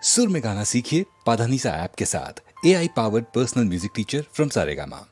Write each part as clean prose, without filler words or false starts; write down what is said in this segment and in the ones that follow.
सुर में गाना सीखिए पाधानीसा ऐप के साथ। AI powered personal music teacher from Saregama.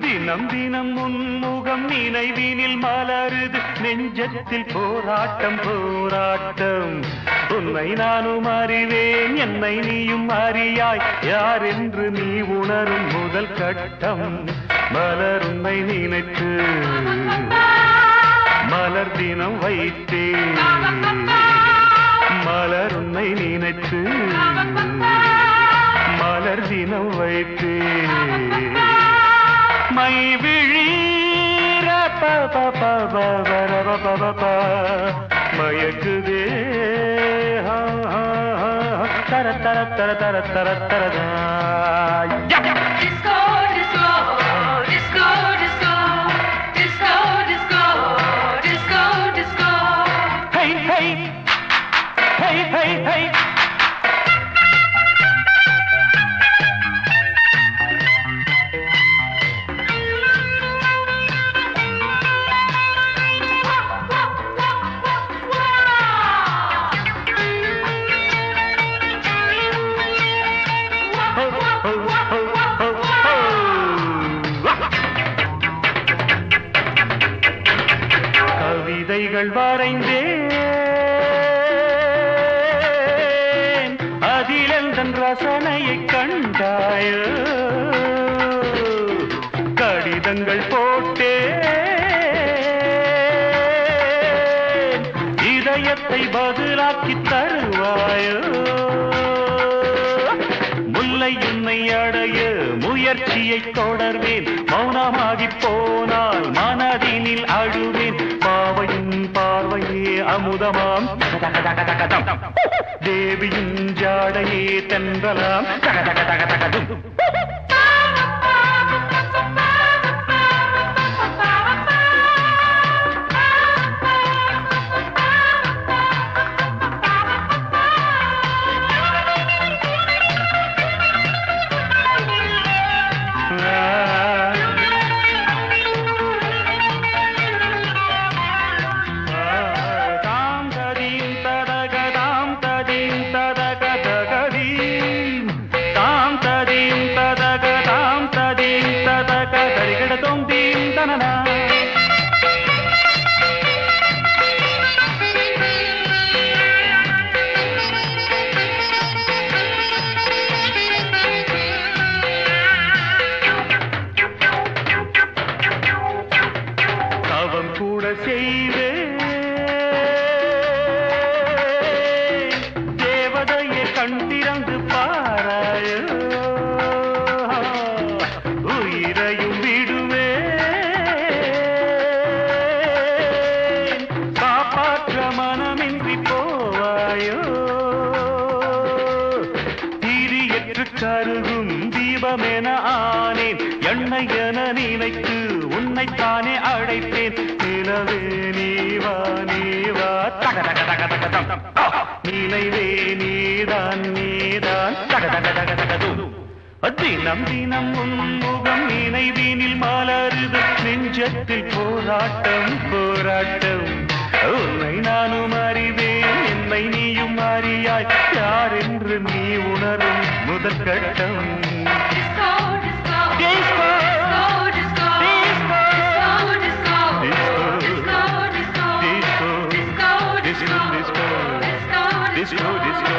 தினம் தினம் உன்முகம் நினைவினில் மலருது நெஞ்சத்தில் போராட்டம் போராட்டம். உன்னை நானும் அறிவேன், என்னை நீயும் அறியாய், யார் என்று நீ உணரும் முதல் கட்டம். மலர் உன்னை நினைத்து மலர் தினம் வைத்தேன், மலர் உன்னை நினைத்து மலர் தினம் வைத்தேன். மை விழீர மயக்குதே தர தர தர தர தர தர. கவிதைகள் வரைந்தேன், அதிலெந்தன் ரசனையை கண்டாயோ. கடிதங்கள் போட்டேன், இதயத்தை பதிலாக்கி தருவாயோ. முல்லை உன்னை அடைய முயற்சியை தொடர்வேன், மௌனமாகி போனால் மனதினில் அழுவேன். பாவையின் பார்வையே அமுதமாம், தேவியின் ஜாடையே தென்றலாம். கூட செய்வேன். தேவதையை கண் திறந்து பாராயோ, உயிரையும் விடுவேன். காப்பாற்ற மனமின்றி போவாயோ, திரியற்று கருகும் தீபமென ஆனேன். எண்ணெய் என நினைத்து உன்னைத்தானே அழைப்பேன். நிலவே நீவா நீவா தக தக தக தக தம். நினைவே நீதான் நீதான் தக தக தக தக தும். தினம் தினம் உன்முகம் நினைவினில் மலருது. நெஞ்சத்தில் போராட்டம் போராட்டம். உன்னை நானும் அறிவேன், என்னை நீயும் அறியாய். யார் என்று நீ உணரும் முதல் கட்டம். Disco, disco, disco, disco, disco, disco.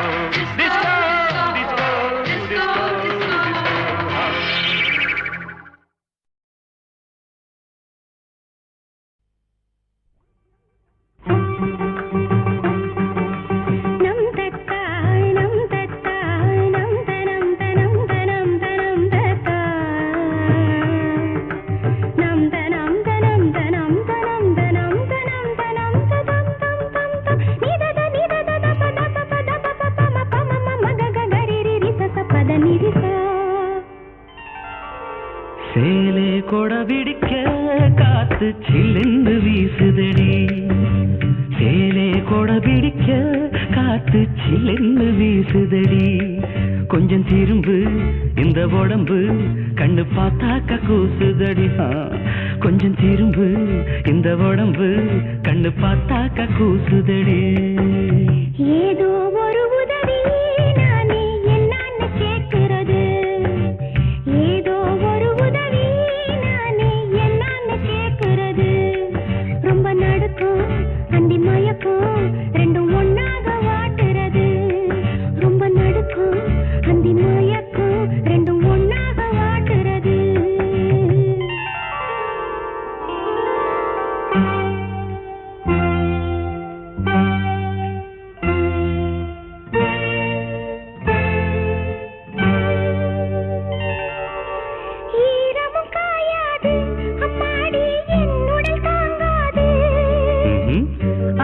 சேலே கொடபிடிக்க காத்து சில்லென்று வீசுதடி. சேலே கொடபிடிக்க காத்து சில்லென்று வீசுதடி. கொஞ்சம் திரும்பு இந்த உடம்பு கண்ணு பார்த்தாக்க கூசுதடி. கொஞ்சம் திரும்பு இந்த உடம்பு கண்ணு பார்த்தாக்க கூசுதடி. ஏதோ ஒரு உதவி நானே என்னன்னு கேட்கிறது. ஏதோ ஒரு உதவி நானே என்னன்னு கேட்கிறது. ரொம்ப நடுக்கும் அந்தி மயக்கும் ரெண்டும் ஒன்னாக வாட்டுறது. ரொம்ப நடுக்கும் அந்தி மயக்கும் ரெண்டும் ஒன்னாக வாட்டுறது.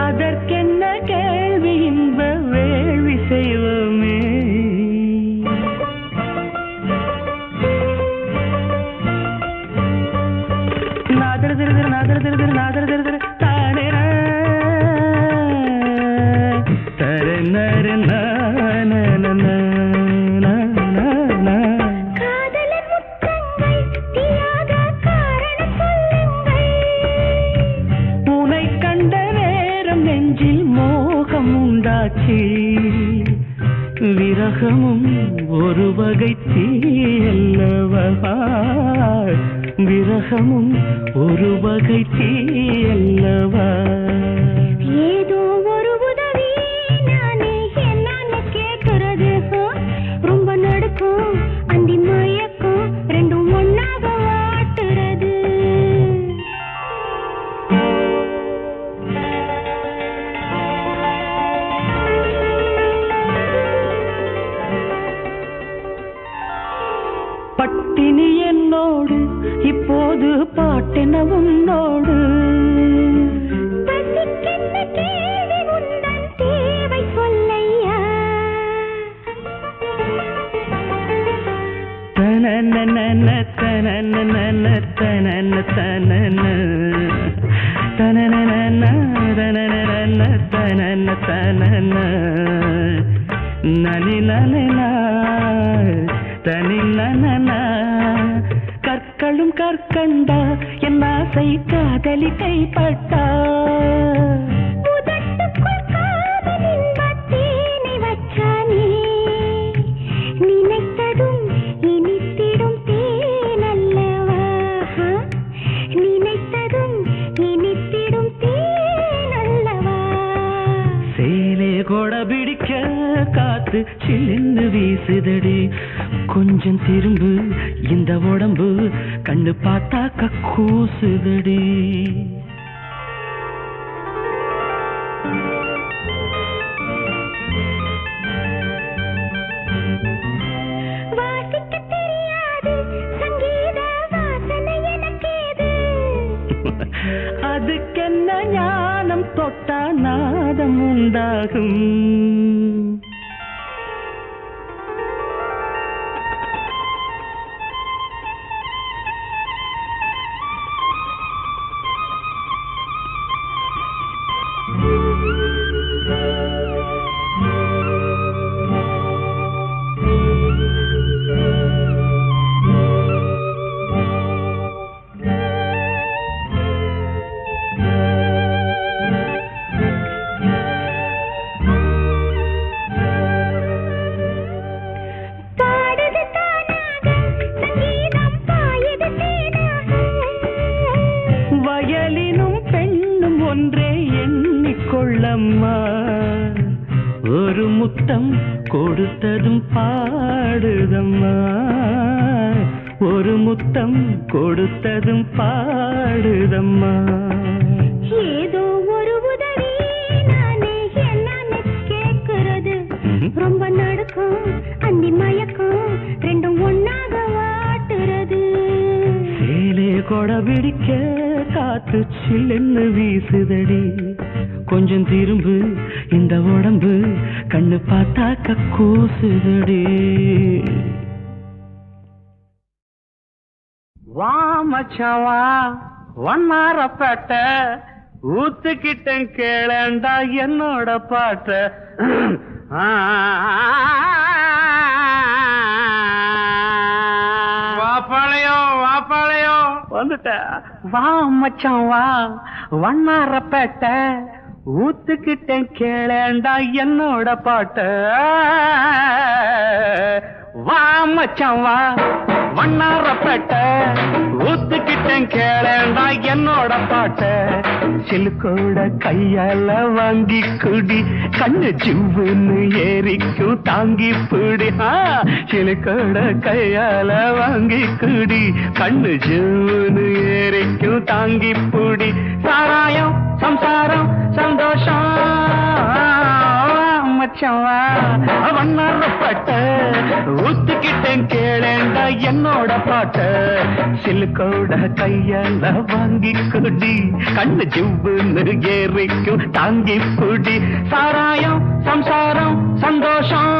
அதற்கென்ன கேள்வி இன்ப வேள்வி செய்வோமே. நாதர் திருதிரு நாதர் திருதிரு நாதர் திருதிரு தானே தர நர விரகமும் ஒரு வகை தீயல்லவா. விரகமும் ஒரு வகை தீயல்லவா. ஏதோ ஒரு உதவி நானே என்னன்னு கேட்கிறது. ரொம்ப நடுக்கும் அந்தி மயக்கும் ரெண்டும் ஒன்னாக வாட்டுறது. பட்டினி என்னோடு இப்போது பாட்டென உன்னோடு. பசிக்கென்ன கேள்வி உந்தன் தேவை சொல்லையா. தனனன தனனன தனன தனன தனனன தனனன தனன தனன நனி நனனா தனி நனனா. கற்களும் கற்கண்டா என் ஆசை காதலி கைப்பட்டா. உதட்டுக்குள் காதலின் பத்தேனை வச்சானே. நினைத்ததும் இனித்திடும் தேனல்லவா. நினைத்ததும் இனித்திடும் தேனல்லவா. சேலே கொட பிடிக்க காத்து சில்லென்று வீசுதடி. கொஞ்சம் திரும்பு இந்த உடம்பு கண்ணு பார்த்தாக்க கூசுதடி. அதுக்கென்ன ஞானம் தொட்டா நாதம் உண்டாகும். ஒரு முத்தம் கொடுத்ததும் பாடுதம்மா, ஒரு முத்தம் கொடுத்ததும் பாடுதம்மா. ஏதோ ஒரு உதவி நானே என்னன்னு கேட்கிறது. ரொம்ப நடுக்கும் அந்தி மயக்கம் ரெண்டும் ஒன்னாக வாட்டுறது. சேலே கொடை பிடிக்க காத்து சில்லுன்னு வீசுதடி. கொஞ்சம் திரும்பு இந்த உடம்பு கண்ணு பார்த்தாக்க கூசுதடி. வா மச்சான் வா வண்ணாரப்பேட்ட ஊத்துக்கிட்டேன் கேளண்டா என்னோட பாட்ட. வாப்பாளையம் வாப்பாளையம் வந்துட்ட. வா மச்சான் வா வண்ணாரப்பேட்ட ஊத்துக்கிட்டேன் கேளண்டா என்னோட பாட்ட. வா மச்சான் வா வண்ணாரப்பேட்ட ஊத்துக்கிட்டேன் கேளண்டா என்னோட பாட்ட. சிலுக்கோட கையால வாங்கி குடி கண்ணு ஜிவ்வுன்னு ஏறிக்கும் தாங்கி பிடி. சிலுக்கோட கையால வாங்கி குடி கண்ணு ஜிவ்வுன்னு ஏறிக்கும் தாங்கி பிடி. சாராயம் சம்சாரம் சந்தோஷம் மச்சவா வண்ணாரப்பட்ட ஊத்துக்கிட்டேன் கேளேண்டா என்னோட பாட்ட. சிலுக்கோட கையால வாங்கி குடி கண்ணு ஜிவ்வுன்னு ஏறிக்கும் தாங்கி குடி. சாராயம் சம்சாரம் சந்தோஷம்.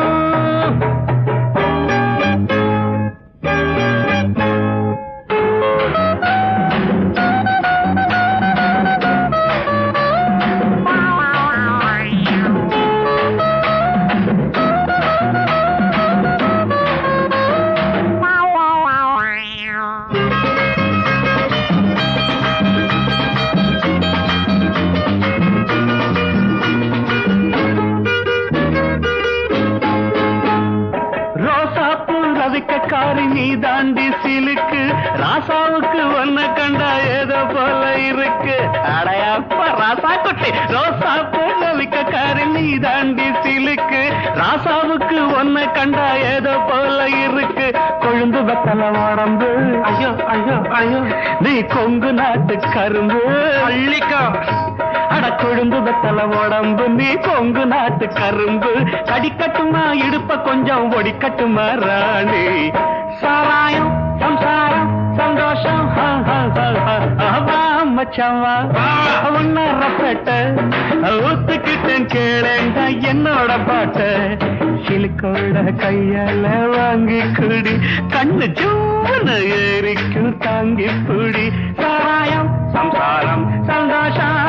நீ தாண்டி சிலுக்கு ராசாவுக்கு ஒன்ன கண்டா ஏதோ போல இருக்கு. அடையாப்பா ராசா குட்டி ரோசா போலிக்காரி நீ தாண்டி சிலுக்கு ராசாவுக்கு ஒன்ன கண்டா ஏதோ போல இருக்கு. கொழுந்து வெத்தல உடம்பு ஐயோ ஐயோ ஐயோ நீ கொங்கு நாட்டு கரும்பு அள்ளிக்கோ. அட கொழுந்து வெத்தல உடம்பு நீ கொங்கு நாட்டு கரும்பு. கடிக்கட்டுமா இடுப்ப கொஞ்சம் ஒடிக்கட்டுமா ராணி. சாராயம் சம்சாரம் சந்தோஷம் மச்சவா ஒன்னரப்பேட்ட ஊத்துக்கிட்டேன் கேளேண்டா என்னோட பாட்ட. சிலுக்கோட கையால வாங்கி குடி கண்ணு ஜூன்னு ஏறிக்கும் தாங்கி புடி. சாராயம் சம்சாரம் சந்தோஷம்.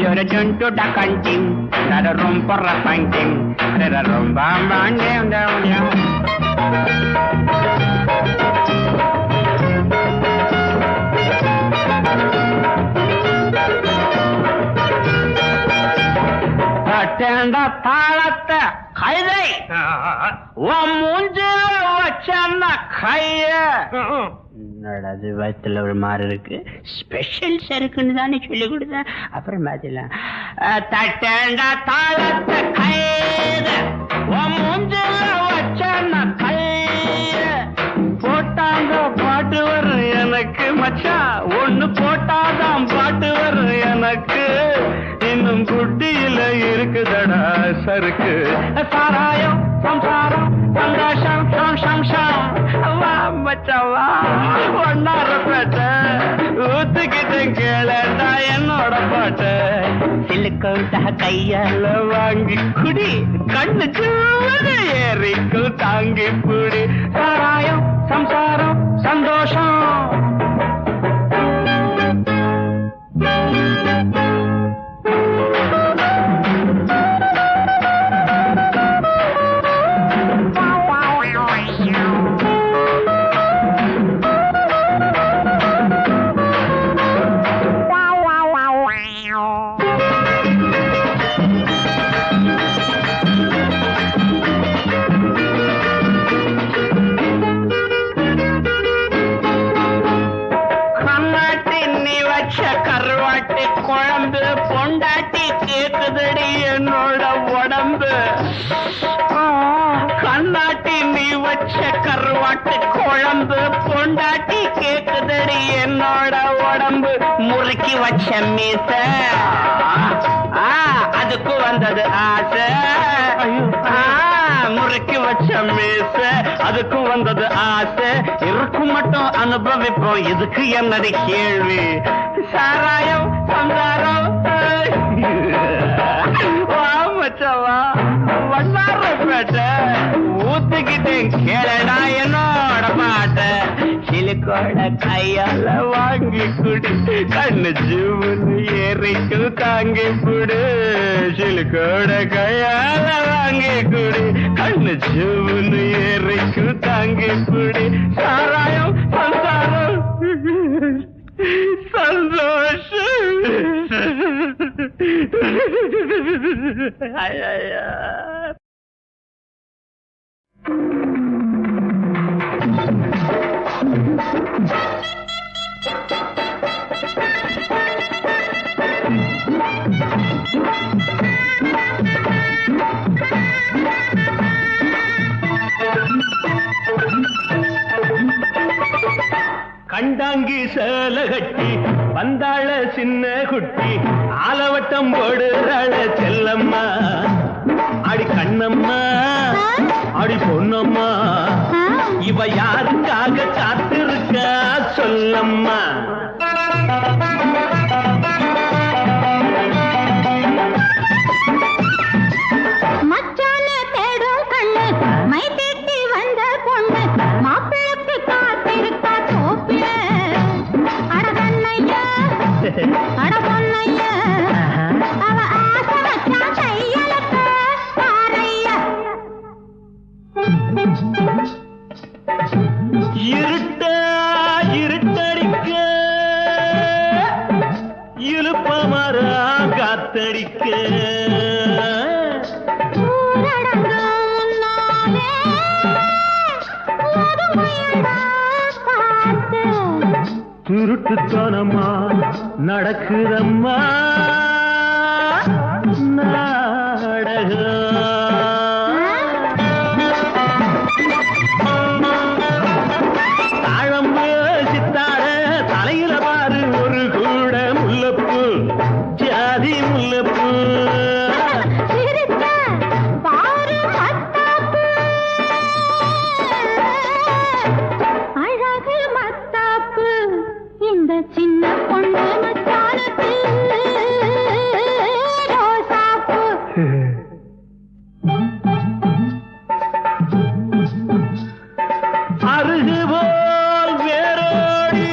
You're a junto da canting, not a room for a painting, not a room bam bam down down down. Attend a palata, Kaide, one moonjil, what's Kaya. அது வயத்துல ஒரு மாதிரி இருக்கு. ஸ்பெஷல் சருக்குன்னு தானே சொல்லி கொடுத்தேன். அப்புறம் பாத்தீங்களா தட்டேண்டா தாளத்தை கைத போட்டாங்க பாட்டு வரும் எனக்கு மச்சா. ஒண்ணு போட்டாதான் பாட்டு வரும் எனக்கு. சருக்கு சாராயம் சம்சாரம் சந்தோஷம் ஷம் ஷம் ஷம் வா மச்சவா ஒன்னார பேட்ட ஊத்துக்கிட்ட கேளண்டா என்னோட பாட்ட சிலுக்கோட்டா கையால வாங்கி குடி கண்ணு சூடு ஏறிக்கும் தாங்கி புடி சாராயம் சம்சாரம் சந்தோஷம் கருவாட்டி குழம்பு பொண்டாட்டி கேக்குதடி என்னோட உடம்பு கண்ணாட்டி நீ வச்ச கருவாட்டு குழம்பு பொண்டாட்டி கேக்குதடி என்னோட உடம்பு முறுக்கி வச்ச மீச அதுக்கு வந்தது ஆசை முறுக்கி வச்ச மீச அதுக்கு வந்தது ஆசை இருக்கும் மட்டும் அனுபவிப்போம் இதுக்கு என்னடி கேள்வி சாராயம் சந்தாரம் மச்சவா வண்ணார பேட்ட ஊத்துக்கிட்டேன் கேளடா என்னோட பாட்ட சிலுக்கோட கையால வாங்கி குடி கண்ணு ஜூன்னு ஏறிக்கு தாங்கி புடு சிலுக்கோட கையால வாங்கி குடி கண்ணு ஜூன்னு ஏறிக்கு தாங்கி புடி சாராயம் சந்தாரம் சந்தோஷம் கண்டாங்கி சேல கட்டி வந்தாள சின்ன குட்டி ஆலவட்டம் போடுறாள செல்லம்மா அடி கண்ணம்மா அடி பொன்னம்மா இவ யாருக்காக காத்திருக்கா சொல்லம்மா இருட்ட இருட்டடிக்க இழுப்பமரா காத்தடிக்க திருட்டுத்தனமா நடக்குதம்மா நாடகம் தாழம்பு சித்தாட தலையில பாரு ஒரு கூட முல்லப்பூ ஜாதி முல்லப்பூ சின்ன பொண்ணு மச்சானுக்கு ரோசாப்பூ அருகுபோல் வேரோடி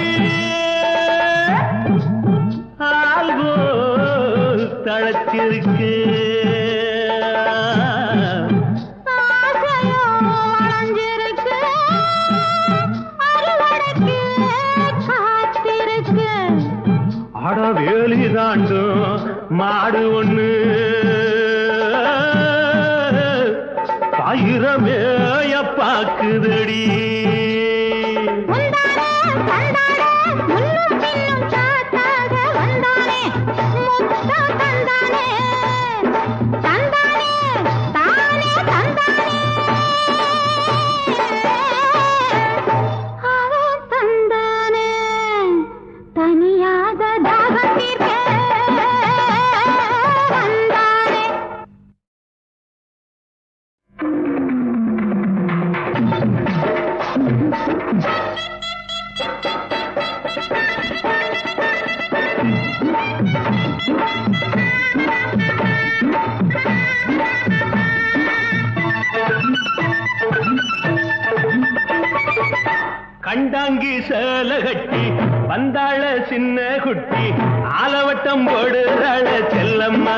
ஆல்போல் தளத்திருக்கு வேலி தாண்டும் மாடு ஒண்ணு பயிரமேய பாக்குதடி அங்கி சேல கட்டி வந்தாள சின்ன குட்டி ஆலவட்டம் போடுறாள செல்லம்மா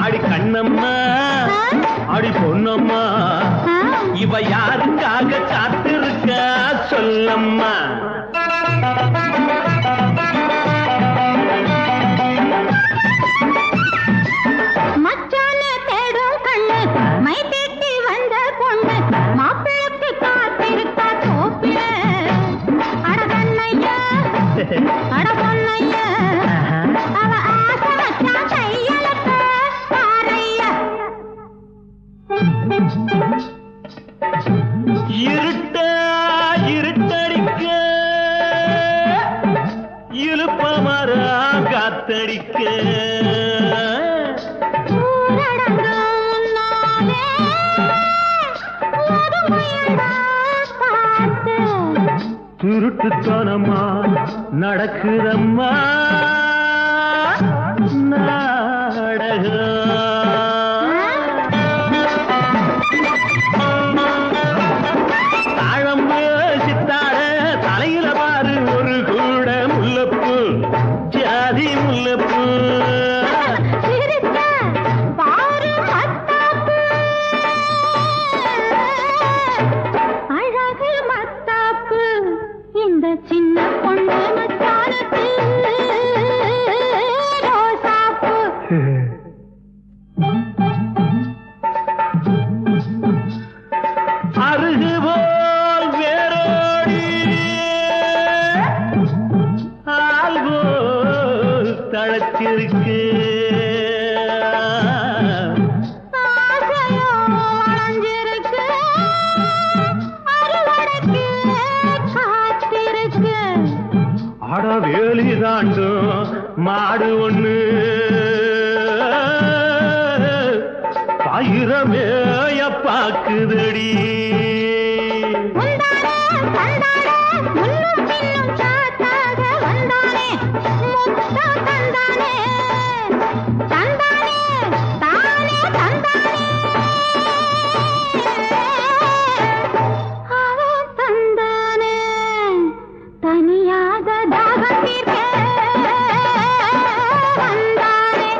அடி கண்ணம்மா அடி பொன்னம்மா இவ யாருக்காக காத்திருக்கா சொல்லம்மா மச்சான தேடும் கண்ணு மை தேட்டி வந்த பொண்ணு மாப்பிளக்கு காத்திருக்கா தோப்பில அட கண்ணையா அட பொன்னையா அவ ஆசை வச்சா கையலக்க பாறையா இருட்டடிக்க இழுப்பமரா காத்தடிக்க திருட்டுத்தனமா நடக்குதம்மா நாடகம் தாழம்பு சித்தாட தலையில பாரு ஒரு கூட முல்லப்பூ ஜாதி முல்லப்பூ அழகு மத்தாப்பு இந்த சின்ன பொண்ணு மச்சானுக்கு ரோசாப்பு அருகு போல் வேரோடி ஆள் போல் தளத்திருக்கு ஆசையோ அலைஞ்சிருக்கு அறுவடைக்கு காத்திருக்கு அட வேலி தாண்டும் மாடு ஒண்ணு பயிரமேய பாக்குதடி முந்தானே தந்தானே முன்னும் பின்னும் சாத்தாக வந்தானே முத்தம் தந்தானே தந்தானே தானே தந்தானே அவன் தந்தானே தனியாக தாகம் தீர்க்க வந்தானே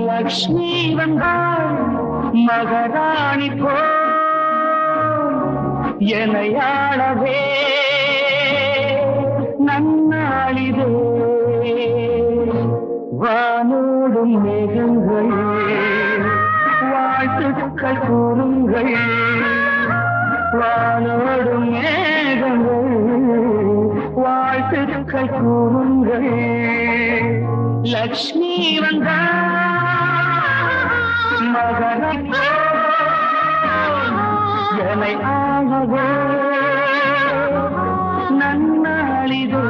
லக்ஷ்மி வந்தாள் மகராணி போ எனையாளவே நன்னாளிதே வானோடும் மேகங்கள் வாழ்த்துக்கள் கூறுங்கள் வானோடும் மேகங்கள் வாழ்த்துக்கள் கூறுங்கள் லக்ஷ்மி வந்தாள் மகராணி என்னை ஆளவே நன்னாளிதே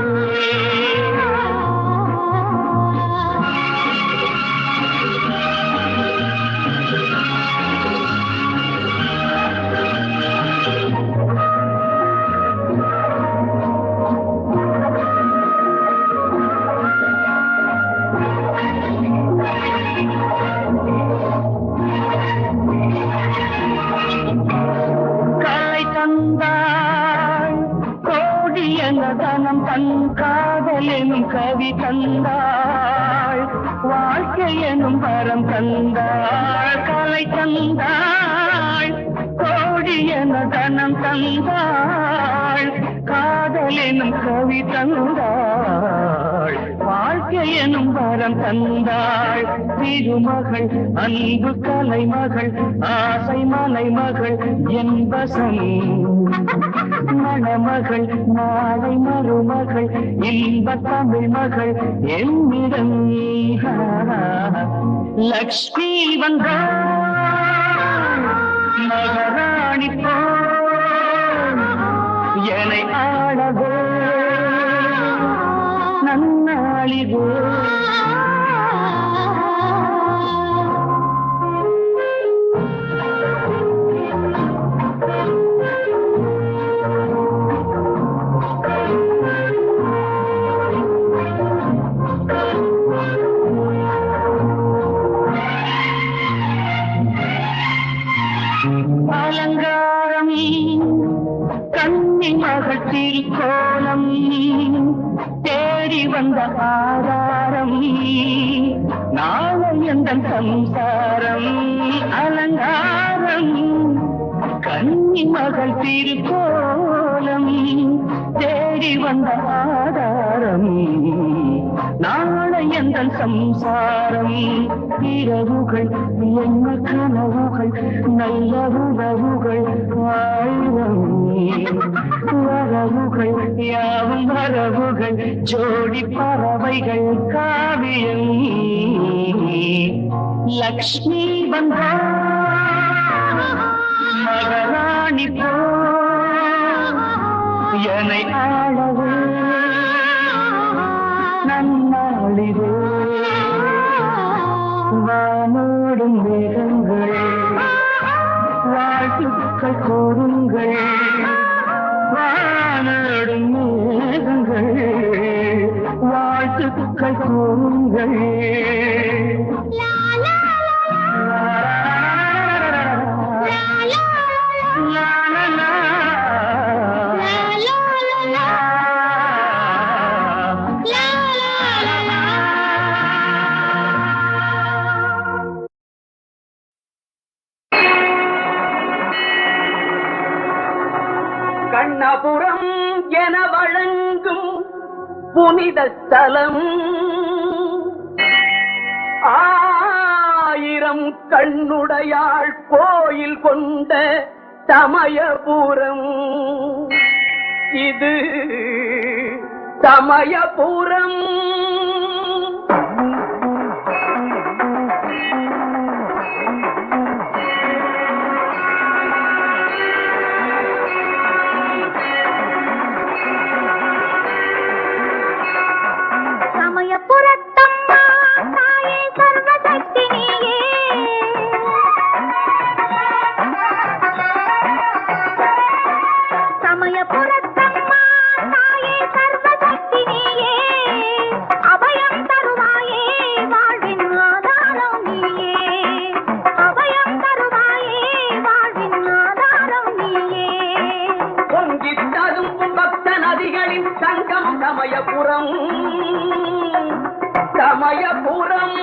தனம் தன் காதல் எனும் கவி தந்தாள் வாழ்க்கை எனும் வரம் தந்தாள் கலை தந்தாள் கோடி என தனம் தந்தாள் காதல் எனும் கவி தந்தாள் வாழ்க்கை எனும் வரம் தந்தாள் திருமகள் அன்பு கலை மகள் ஆசை மலை மகள் என்பசம் மணமகள் நாளை மருமகள் இன்ப தமிழ் மகள் என்னிடம் லக்ஷ்மி வந்தாள் மகராணி போல் என்னை ஆளவே நன்னாளிதே அலங்காரம் கன்னி மகள் திருக்கோலம் தேடி வந்த ஆதாரம் நாளை எந்த சம்சாரம் அலங்காரம் கன்னி மகள் திருக்கோலம் தேடி வந்த ஆதாரம் நாளை எந்த சம்சாரம் இரவுகள் என்ன கனவுகள் நல்ல உறவுகள் ஆயிரம் வரவுகள் யாவும் வரவுகள் ஜோடி பறவைகள் காவியம் லக்ஷ்மி வந்தாள் மகராணி போல் என்னை ஆளவே நன்னாளிதே வானோடும் மேகங்கள் வாழ்த்துக்கள் கூறுங்கள் வானோடும் மேகங்கள் வாழ்த்துக்கள் கூறுங்கள் கண்ணபுரம் என வழங்கும் புனித ஸ்தலம் ஆயிரம் கண்ணுடையாள் கோயில் கொண்ட சமயபுரம் இது சமயபுரம் சமயபுரத்தம்மா தாயே சர்வசக்தி நீயே சமயபுரத்தம்மா தாயே சர்வசக்தி நீயே அபயம் நதிகளின் சங்கம் சமயபுரம் சமயபுரம்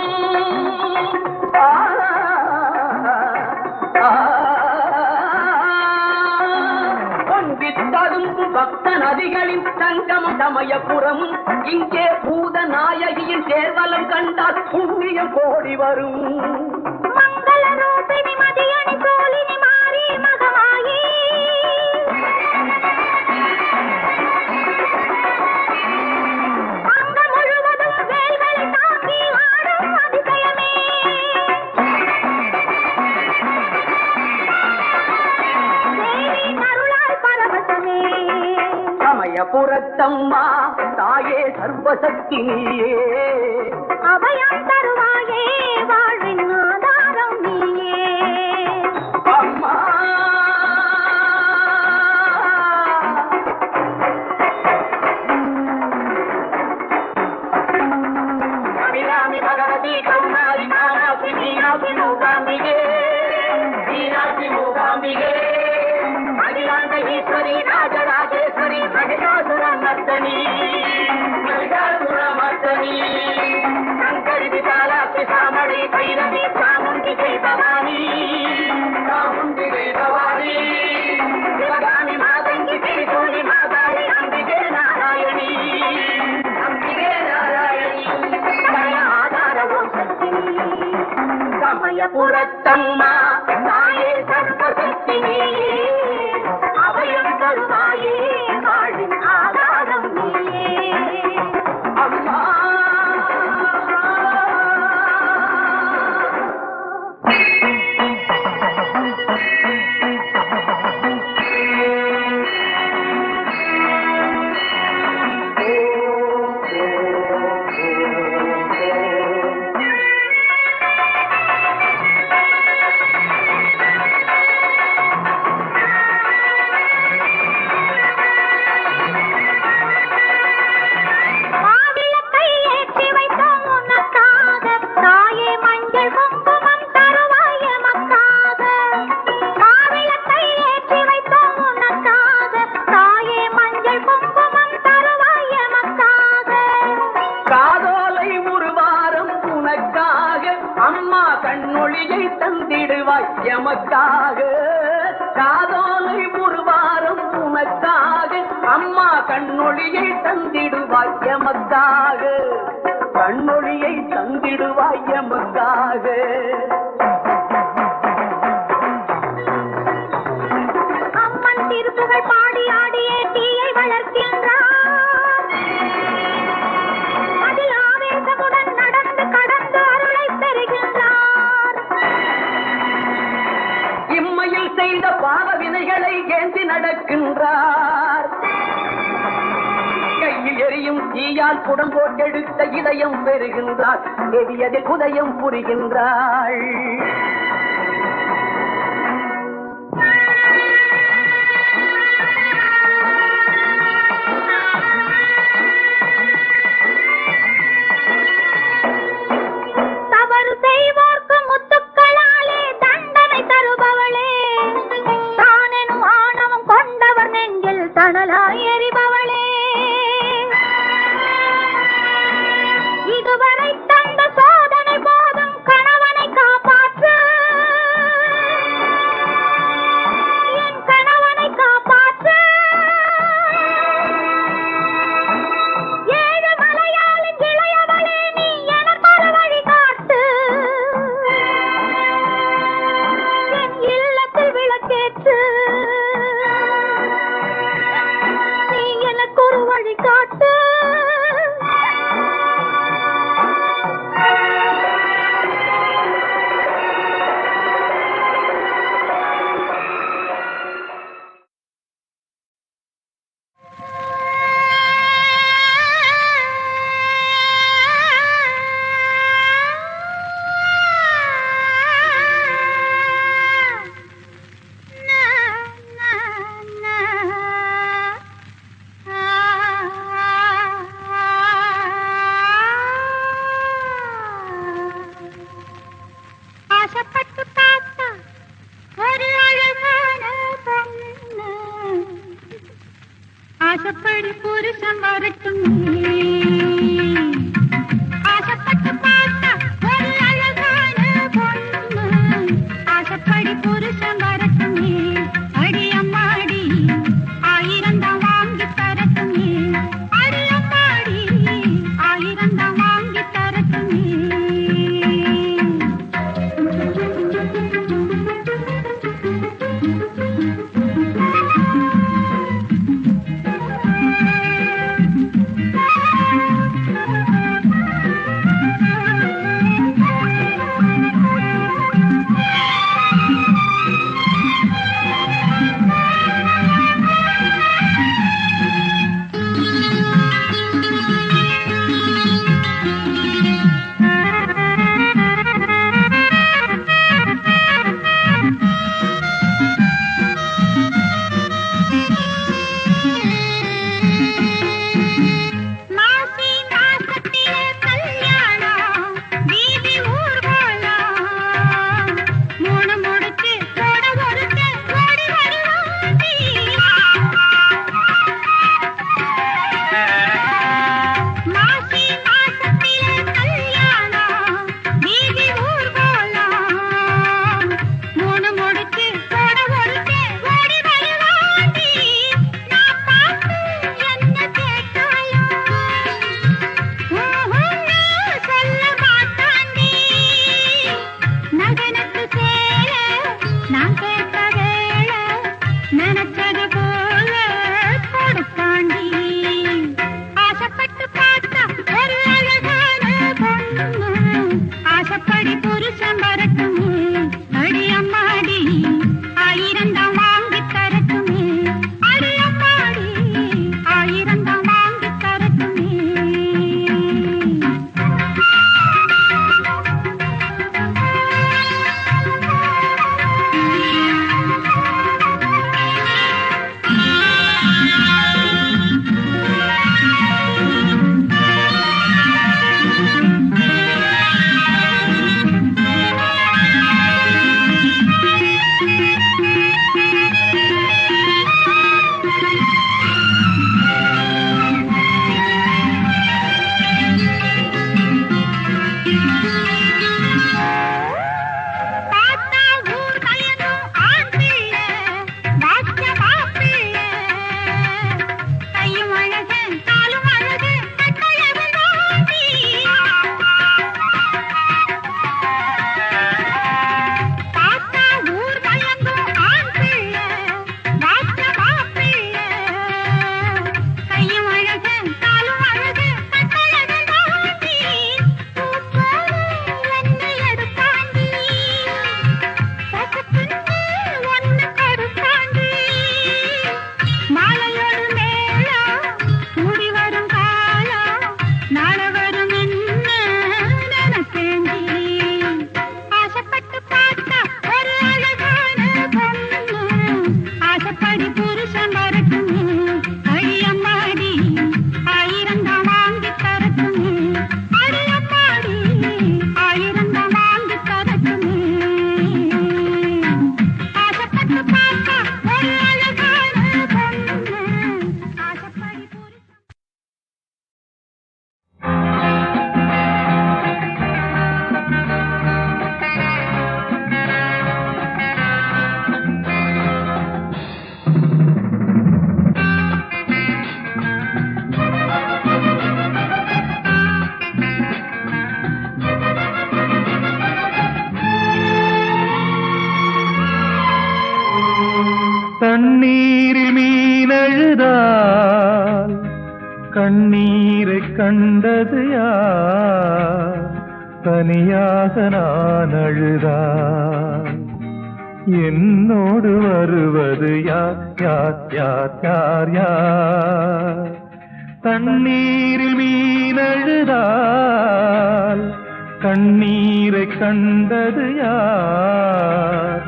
பொங்கித்ததும்பு பக்த நதிகளின் சங்கம் சமயபுரம் இங்கே பூத நாயகியின் சேர்வலம் கண்டால் புண்ணியம் கோடி வரும் மங்கள ரூபிணி மதியணி சோலினி மாறி மகமாயி அங்கம் முழுவதும் வேல்களை தாங்கி ஆடும் அதிசயமே தேவி கருளாய் பரவசமே சமயபுரத்தம்மா தாயே சர்வசக்தி நீயே அபயம் தருவாயே வாழ்வின் ஆதாரம் நீயே அம்மா அபிராமி பகவதி கௌமாரி காமாட்சி மீனாட்சி மூகாம்பிகே மீனாட்சி மூகாம்பிகே அகிலாண்ட ஈஸ்வரி ராஜராஜேஸ்வரி மகிஷாசுர மர்தனி மகிஷாசுர மர்தனி சங்கரி விசாலாட்சி சாமடி பைரவி சாமுண்டி ஜெய் பவானி சாமுண்டி ஜெய் பவானி சிவகாமி மாதங்கி திரிசூலி மாதாரி அம்பிகே நாராயணி அம்பிகே நாராயணி சமய ஆதாரவும் சக்தி சமயபுரத்தம்மா தாயே சர்வசக்தி நீயே அபயம் தருவாயே வாழ்வின் ஆதாரம் நீயே அம்மா மாவிளக்கை ஏற்றி வைத்தோம் உனக்காக தாயே மஞ்சள் குங்குமம் தருவாய் எமக்காக மாவிளக்கை ஏற்றி வைத்தோம் உனக்காக தாயே மஞ்சள் குங்குமம் தருவாய் எமக்காக காதோலை ஒரு வாரம் உனக்காக அம்மா கண்ணொளியை தந்திடுவாய் எமக்காக காதோலை ஒரு வாரம் உனக்காக அம்மா கண்ணொளியை தந்திடுவாய் எமக்காக கண்ணொளியை தந்திடுவாய் எமக்காக அம்மன் திருப்புகள் பாடி ஆடியே தீயை வளர்க்கின்றார் அதில் ஆவேசமுடன் நடந்து கடந்து அருளை பெறுகின்றார் இம்மையில் செய்த பாவ வினைகளை ஏந்தி நடக்கின்றார் கையில் எரியும் தீயால் குடம் போட்டெடுத்த இதயம் பெறுகின்றார் எரியதில் உதயம் புரிகின்றாள் தவறு செய்வோர்க்கு முத்துக்களாலே தண்டனை தருபவளே தானெனும் ஆணவம் கொண்டவர் நெஞ்சில் தணலாய் எறிபவளே இதுவரை தந்த சோதனை போதும் கணவனை காப்பாற்ற ஆசைப்படி புருஷன் வரட்டும் ஆசைப்பட்டு பார்த்தா ஒரு அழகான பொண்ணு ஆசைப்படி புருஷன் வரட்டும் அடி அம்மாடி 1000 தான் வாங்கி தரட்டும் அடி அம்மாடி 1000 தான் வாங்கி தரட்டும் தண்ணீரில் மீனழுதால் கண்ணீரை கண்டது யார்? தனியாக நான் அழுதால் என்னோடு வருவது யார் யார் யார் யார் யார்? தண்ணீரில் மீனழுதால் கண்ணீரை கண்டது யார்?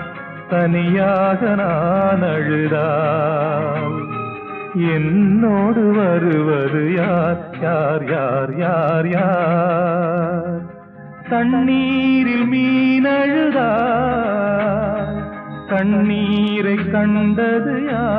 தனியாக நான் அழுதால் என்னோடு வருவது யார் யார் யார் யார் யார்? தண்ணீரில் மீனழுதால் கண்ணீரை கண்டது யார்?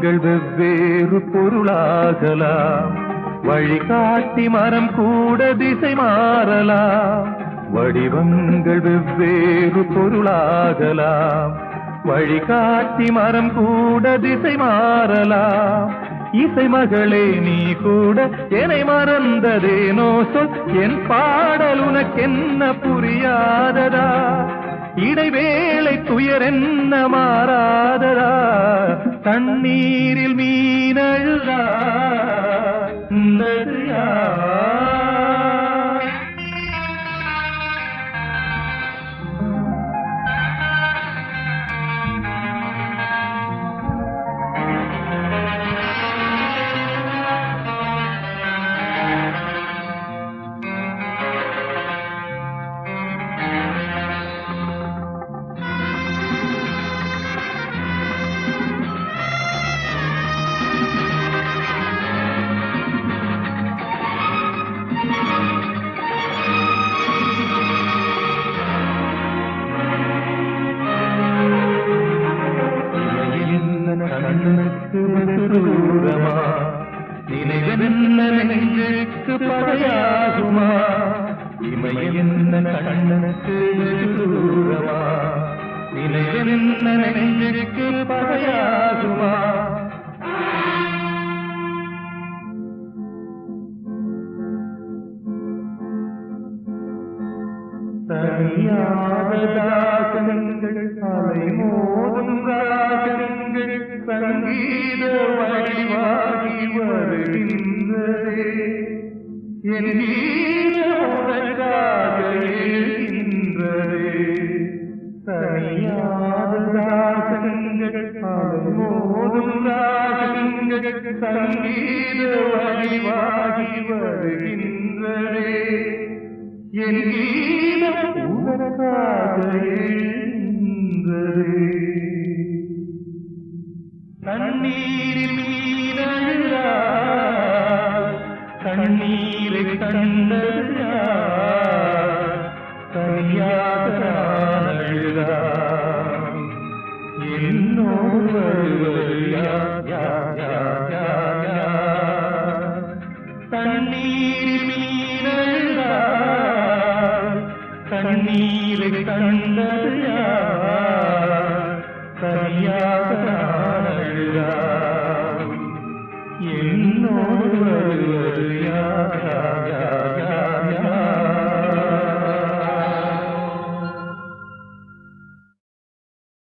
வடிவங்கள் வெவ்வேறு பொருளாகலாம், வழிகாட்டி மரம் கூட திசை மாறலாம். வடிவங்கள் வெவ்வேறு பொருளாகலாம், வழிகாட்டி மரம் கூட திசை மாறலாம். இசை மகளே நீ கூட என்னை மறந்ததேனோ சொல், என் பாடல் உனக்கென்ன புரியாததா? இடைவேளை துயர் என்ன மாறாததா? தண்ணீரில் மீனழுதா கண்ணுக்கு தூரமா, நினைவென்ன நெஞ்சுக்கு பகையாகுமா? இமை என்ன கண்ணுக்கு தூரமா, நினைவென்ன நெஞ்சுக்கு பகையாகுமா? தனியாததாசனங்கள் அலை மோதும் ராகங்கள் சங்கீத வடிவாகி வருகின்றதே, என் உனக்காக எழுகின்றதே. தனியாததாசனங்கள் அலை மோதும் ராகங்கள் சங்கீத வடிவாகி வருகின்றதே, என் கீதம் உனக்காக எழுகின்றதே. தண்ணீரில் மீனழுதார், தண்ணீரை கண்டது யார்? தனியாக நான் அழுதார், என்னோடு வருவது யார்? யார் யார் யார் யார்? தண்ணீரில் மீனழுதார், தண்ணீரை கண்டது யார்? தனியாக நான் அழுதார்.